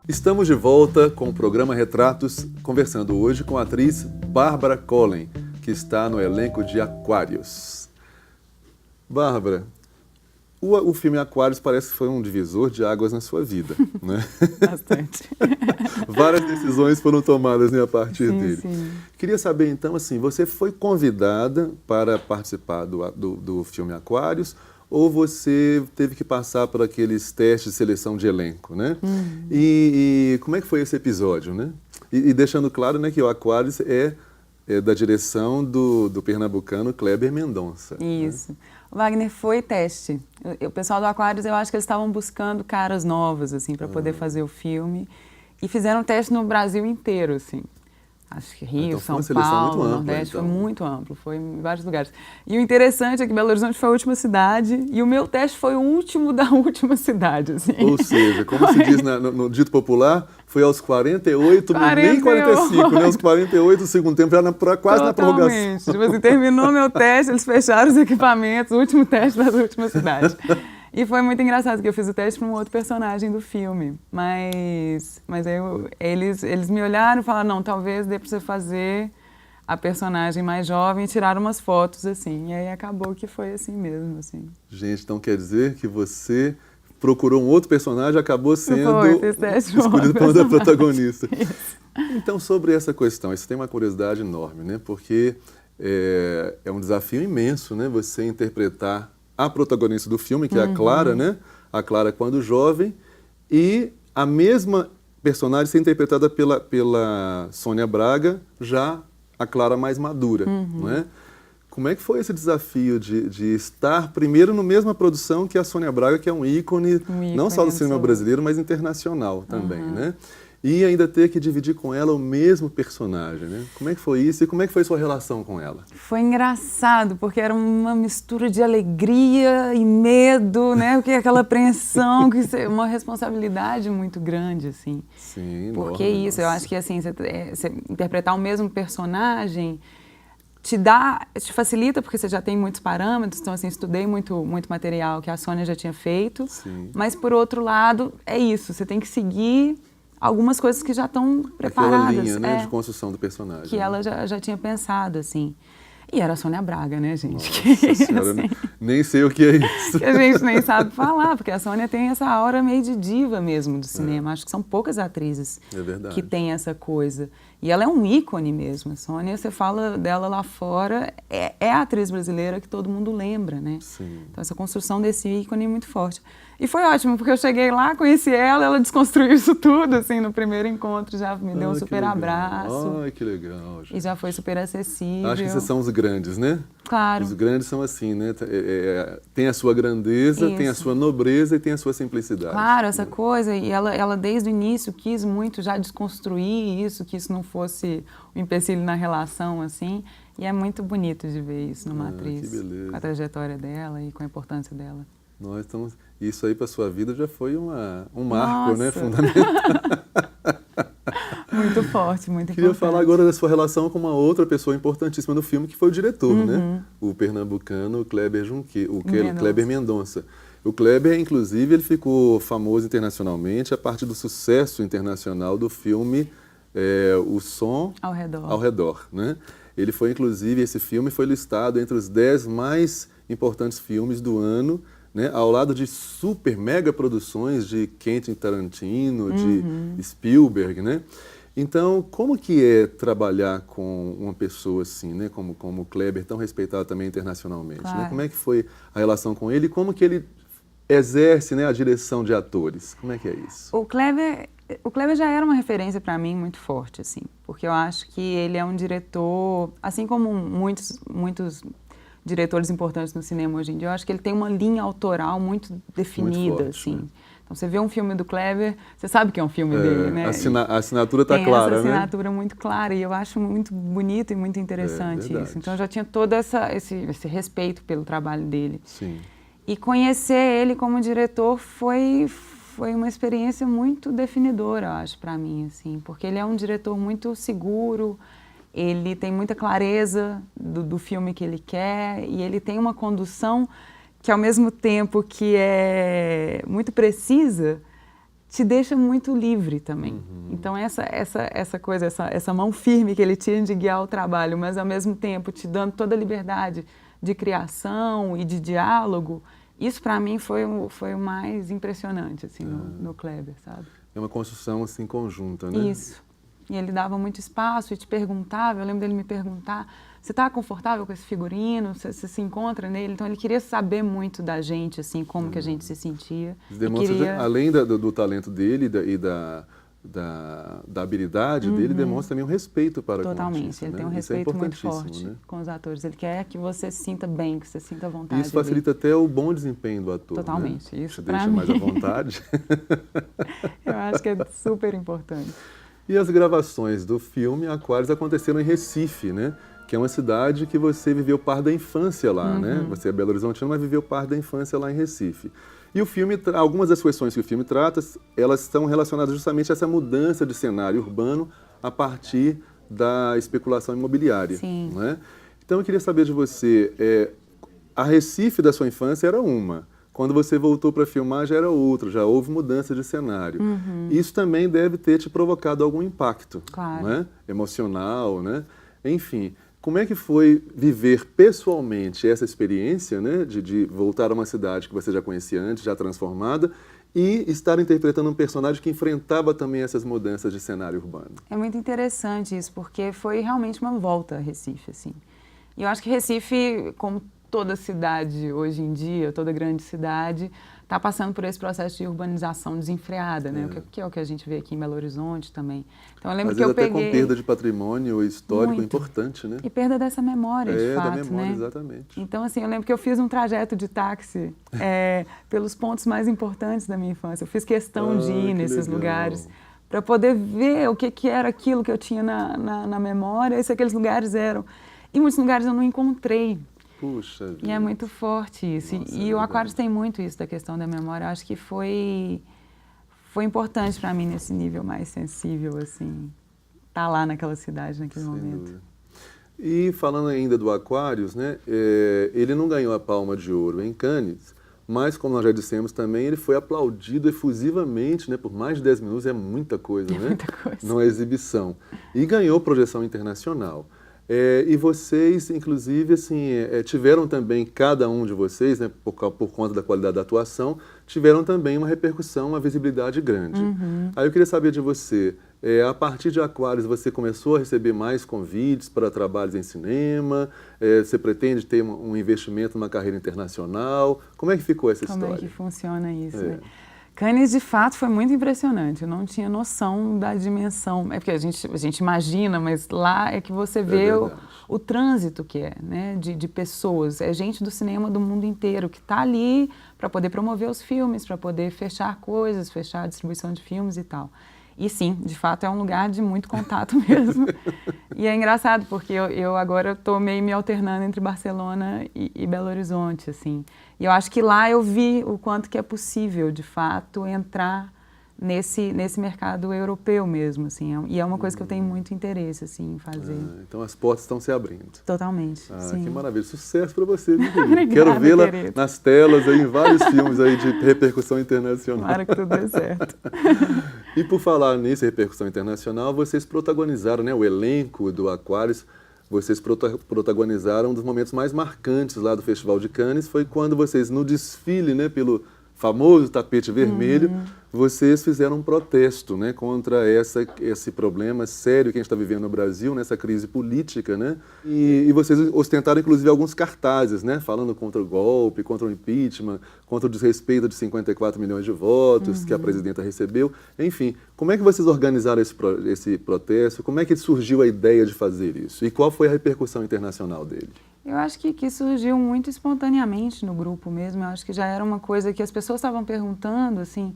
Estamos de volta com o programa Retratos, conversando hoje com a atriz Bárbara Collen, que está no elenco de Aquários. Bárbara, o filme Aquários parece que foi um divisor de águas na sua vida, né? Bastante. Várias decisões foram tomadas, né, a partir sim, dele. Sim. Queria saber, então, assim, você foi convidada para participar do filme Aquários, ou você teve que passar por aqueles testes de seleção de elenco, né? E como é que foi esse episódio, né? E deixando claro, né, que o Aquários é da direção do pernambucano Kleber Mendonça. Isso. Né? O Wagner foi teste. O pessoal do Aquários, eu acho que eles estavam buscando caras novas, assim, para poder fazer o filme. E fizeram teste no Brasil inteiro, assim. Acho que Rio, então, São muito Paulo, ampla, Nordeste, então. foi muito amplo, foi em vários lugares. E o interessante é que Belo Horizonte foi a última cidade e o meu teste foi o último da última cidade. Assim. Ou seja, como se diz no dito popular, foi aos 48, nem 45, né? Aos 48 do segundo tempo, já quase na prorrogação. Tipo assim, terminou meu teste, eles fecharam os equipamentos, o último teste das últimas cidades. E foi muito engraçado, porque eu fiz o teste para um outro personagem do filme. Mas aí eles me olharam e falaram, não, talvez dê para você fazer a personagem mais jovem e tiraram umas fotos, assim. E aí acabou que foi assim mesmo, assim. Gente, então quer dizer que você procurou um outro personagem, acabou sendo escolhido para uma protagonista. Isso. Então, sobre essa questão, isso tem uma curiosidade enorme, né? Porque é um desafio imenso, né? Você interpretar a protagonista do filme, que é a Clara, né? A Clara quando jovem, e a mesma personagem ser interpretada pela Sônia Braga, já a Clara mais madura, não é? Como é que foi esse desafio de estar primeiro na mesma produção que a Sônia Braga, que é um ícone não só do cinema brasileiro, mas internacional também, né? E ainda ter que dividir com ela o mesmo personagem, né? Como é que foi isso e como é que foi sua relação com ela? Foi engraçado, porque era uma mistura de alegria e medo, né? Porque aquela apreensão, uma responsabilidade muito grande, assim. Sim, porque enorme, isso, nossa. eu acho que assim, você interpretar o mesmo personagem te facilita, porque você já tem muitos parâmetros, então assim, estudei muito material que a Sônia já tinha feito, Sim. mas por outro lado, é isso, você tem que seguir algumas coisas que já estão preparadas. Aquela linha, né, de construção do personagem. Que ela já tinha pensado, assim. E era a Sônia Braga, né, gente? Nossa senhora, assim, nem sei o que é isso. que a gente nem sabe falar, porque a Sônia tem essa aura meio de diva mesmo do cinema. Acho que são poucas atrizes que têm essa coisa. E ela é um ícone mesmo. A Sônia, você fala dela lá fora, é a atriz brasileira que todo mundo lembra, né? Sim. Então essa construção desse ícone é muito forte. E foi ótimo, porque eu cheguei lá, conheci ela desconstruiu isso tudo, assim, no primeiro encontro, já me deu um super abraço. Ai, que legal, gente. E já foi super acessível. Acho que esses são os grandes, né? Claro. Os grandes são assim, né? Tem a sua grandeza, tem a sua nobreza e tem a sua simplicidade. Claro, essa coisa, e ela desde o início quis muito já desconstruir isso, que isso não fosse um empecilho na relação, assim. E é muito bonito de ver isso numa atriz, com a trajetória dela e com a importância dela. Nós estamos... Isso aí para a sua vida já foi um marco, né, fundamental. Muito forte, muito importante. Queria falar agora da sua relação com uma outra pessoa importantíssima do filme, que foi o diretor, né? O pernambucano Kleber Kleber Mendonça. O Kleber, inclusive, ele ficou famoso internacionalmente a partir do sucesso internacional do filme O Som ao Redor, né? Ele foi, inclusive, esse filme foi listado entre os 10 mais importantes filmes do ano, né, ao lado de super mega produções de Quentin Tarantino, de Spielberg, né? Então, como que é trabalhar com uma pessoa assim, né, como o Kleber, tão respeitado também internacionalmente, claro. né? Como é que foi a relação com ele e como que ele exerce, né, a direção de atores? Como é que é isso? O Kleber já era uma referência para mim muito forte, assim, porque eu acho que ele é um diretor, assim como muitos diretores importantes no cinema hoje em dia, eu acho que ele tem uma linha autoral muito definida, muito forte, assim. Né? Então, você vê um filme do Kleber, você sabe que é um filme dele, né? A assinatura está clara, né? Tem essa assinatura muito clara e eu acho muito bonito e muito interessante isso. Então, eu já tinha todo esse respeito pelo trabalho dele. Sim. E conhecer ele como diretor foi uma experiência muito definidora, eu acho, para mim, assim, porque ele é um diretor muito seguro, ele tem muita clareza do filme que ele quer e ele tem uma condução que ao mesmo tempo que é muito precisa, te deixa muito livre também. Então essa coisa, essa mão firme que ele tinha de guiar o trabalho, mas ao mesmo tempo te dando toda a liberdade de criação e de diálogo, isso para mim foi o mais impressionante assim, no Kleber, sabe? É uma construção assim conjunta, né? Isso. E ele dava muito espaço e te perguntava, eu lembro dele me perguntar, você está confortável com esse figurino? Você se encontra nele? Então ele queria saber muito da gente, assim, como que a gente se sentia. Demonstra, além do talento dele e da habilidade dele, demonstra também um respeito para com o artista. Totalmente, ele tem um respeito muito forte com os atores. Ele quer que você se sinta bem, que você sinta à vontade. Isso facilita até o bom desempenho do ator. Totalmente. Né? Isso te deixa mais à vontade. Eu acho que é super importante. E as gravações do filme Aquários aconteceram em Recife, né? Que é uma cidade que você viveu parte da infância lá, né? Você é Belo Horizontino, mas viveu parte da infância lá em Recife. E o filme, algumas das questões que o filme trata, elas estão relacionadas justamente a essa mudança de cenário urbano a partir da especulação imobiliária. Sim. Né? Então eu queria saber de você, a Recife da sua infância era uma. Quando você voltou para filmar já era outro, já houve mudança de cenário. Isso também deve ter te provocado algum impacto, claro, né? Emocional, né? Enfim, como é que foi viver pessoalmente essa experiência, né? De voltar a uma cidade que você já conhecia antes, já transformada, e estar interpretando um personagem que enfrentava também essas mudanças de cenário urbano? É muito interessante isso, porque foi realmente uma volta a Recife, assim. E eu acho que Recife, como toda cidade hoje em dia, toda grande cidade, está passando por esse processo de urbanização desenfreada, né? Que é o que a gente vê aqui em Belo Horizonte também. Então eu lembro que eu peguei... até com perda de patrimônio histórico muito importante, né? E perda dessa memória, de fato, da memória, né? exatamente. Então, assim, eu lembro que eu fiz um trajeto de táxi pelos pontos mais importantes da minha infância. Eu fiz questão de ir nesses lugares para poder ver o que era aquilo que eu tinha na memória e se aqueles lugares eram. E muitos lugares eu não encontrei. Puxa vida. E é muito forte isso. Nossa, e o Aquários tem muito isso da questão da memória. Eu acho que foi importante para mim nesse nível mais sensível, assim, estar lá naquela cidade, naquele momento. Dúvida. E falando ainda do Aquários, né, ele não ganhou a Palma de Ouro em Cannes, mas, como nós já dissemos também, ele foi aplaudido efusivamente, né, por mais de 10 minutos, é muita coisa, né? Muita coisa. Numa exibição. E ganhou projeção internacional. E vocês, inclusive, assim, tiveram também, cada um de vocês, né, por conta da qualidade da atuação, tiveram também uma repercussão, uma visibilidade grande. Aí eu queria saber de você, a partir de Aquários, você começou a receber mais convites para trabalhos em cinema? Você pretende ter um investimento numa carreira internacional? Como é que ficou essa história? Como é que funciona isso, né? Cannes, de fato, foi muito impressionante. Eu não tinha noção da dimensão. É porque a gente imagina, mas lá é que você vê o trânsito que é, né? De pessoas. É gente do cinema do mundo inteiro que está ali para poder promover os filmes, para poder fechar coisas, fechar a distribuição de filmes e tal. E sim, de fato, é um lugar de muito contato mesmo. E é engraçado, porque eu agora estou meio me alternando entre Barcelona e Belo Horizonte, assim. E eu acho que lá eu vi o quanto que é possível, de fato, entrar nesse mercado europeu mesmo, assim. E é uma coisa que eu tenho muito interesse, assim, em fazer. Então as portas estão se abrindo. Totalmente, sim. Que maravilha. Sucesso para você, meu querido. Obrigada, quero vê-la querido. nas telas, aí, em vários filmes aí de repercussão internacional. Tomara que tudo dê certo. E por falar nisso, repercussão internacional, vocês protagonizaram, né, o elenco do Aquários, vocês protagonizaram um dos momentos mais marcantes lá do Festival de Cannes, foi quando vocês, no desfile, né, pelo famoso tapete vermelho, vocês fizeram um protesto, né, contra esse problema sério que a gente está vivendo no Brasil, nessa crise política, né? E vocês ostentaram, inclusive, alguns cartazes, né, falando contra o golpe, contra o impeachment, contra o desrespeito de 54 milhões de votos que a presidenta recebeu. Enfim, como é que vocês organizaram esse protesto? Como é que surgiu a ideia de fazer isso? E qual foi a repercussão internacional dele? Eu acho que surgiu muito espontaneamente no grupo mesmo. Eu acho que já era uma coisa que as pessoas estavam perguntando, assim,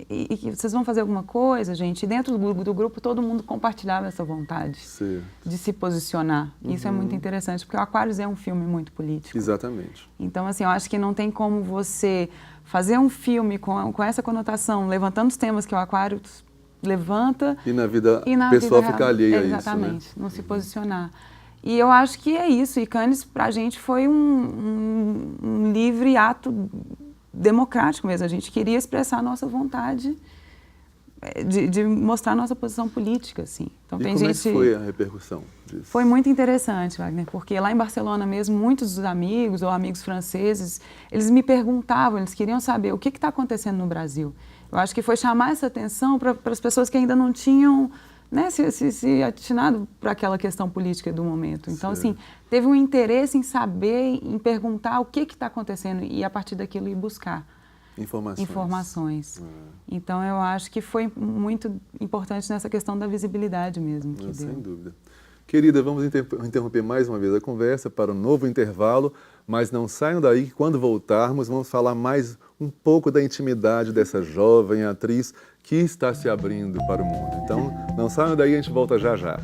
e que vocês vão fazer alguma coisa, gente? E dentro do grupo todo mundo compartilhava essa vontade de se posicionar. Isso é muito interessante, porque o Aquários é um filme muito político. Exatamente. Então, assim, eu acho que não tem como você fazer um filme com essa conotação, levantando os temas que o Aquários levanta... E na vida pessoal ficar alheio a isso, né? Exatamente, não se posicionar. E eu acho que é isso. E Cannes, pra gente, foi um livre ato democrático mesmo. A gente queria expressar a nossa vontade de mostrar a nossa posição política, assim. Então, E como é que foi a repercussão disso? Foi muito interessante, Wagner, porque lá em Barcelona mesmo, muitos dos amigos ou amigos franceses, eles me perguntavam, eles queriam saber o que está acontecendo no Brasil. Eu acho que foi chamar essa atenção para as pessoas que ainda não tinham, né, se atinado para aquela questão política do momento. Então, assim, teve um interesse em saber, em perguntar o que está acontecendo e, a partir daquilo, ir buscar informações. Então, eu acho que foi muito importante nessa questão da visibilidade mesmo. Que Sem deu. dúvida. Querida, vamos interromper mais uma vez a conversa para um novo intervalo, mas não saiam daí que quando voltarmos vamos falar mais um pouco da intimidade dessa jovem atriz que está se abrindo para o mundo. Então, não saiam daí, a gente volta já já.